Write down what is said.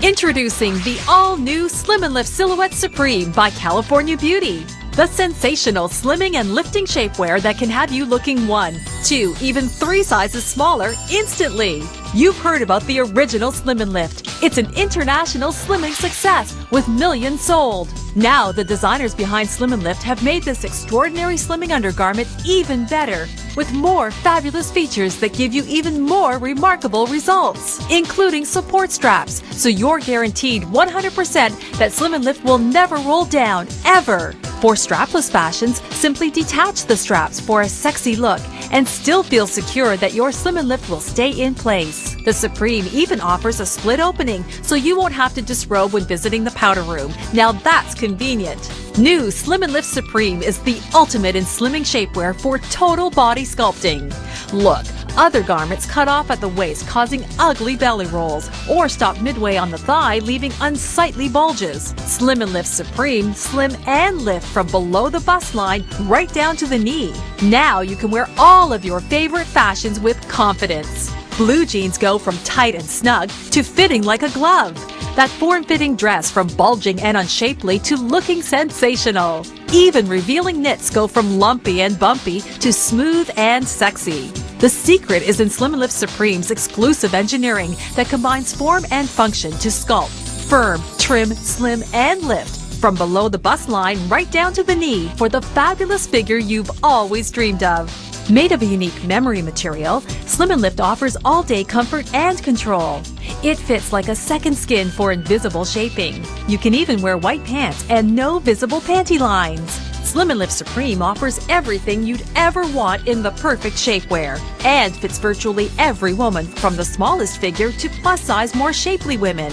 Introducing the all-new Slim and Lift Silhouette Supreme by California Beauty. The sensational slimming and lifting shapewear that can have you looking 1, 2, even 3 sizes smaller instantly. You've heard about the original Slim and Lift. It's an international slimming success with millions sold. Now the designers behind Slim and Lift have made this extraordinary slimming undergarment even better, with more fabulous features that give you even more remarkable results, including support straps, so you're guaranteed 100% that Slim and Lift will never roll down, ever. For strapless fashions, simply detach the straps for a sexy look and still feel secure that your Slim and Lift will stay in place. The Supreme even offers a split opening, so you won't have to disrobe when visiting the powder room. Now that's convenient. New Slim and Lift Supreme is the ultimate in slimming shapewear for total body sculpting. Look, other garments cut off at the waist, causing ugly belly rolls, or stop midway on the thigh, leaving unsightly bulges. Slim and Lift Supreme slim and lift from below the bust line right down to the knee. Now you can wear all of your favorite fashions with confidence. Blue jeans go from tight and snug to fitting like a glove. That form-fitting dress from bulging and unshapely to looking sensational. Even revealing knits go from lumpy and bumpy to smooth and sexy. The secret is in Slim and Lift Supreme's exclusive engineering that combines form and function to sculpt, firm, trim, slim, and lift from below the bust line right down to the knee for the fabulous figure you've always dreamed of. Made of a unique memory material, Slim and Lift offers all-day comfort and control. It fits like a second skin for invisible shaping. You can even wear white pants and no visible panty lines. Slim and Lift Supreme offers everything you'd ever want in the perfect shapewear and fits virtually every woman from the smallest figure to plus-size, more shapely women.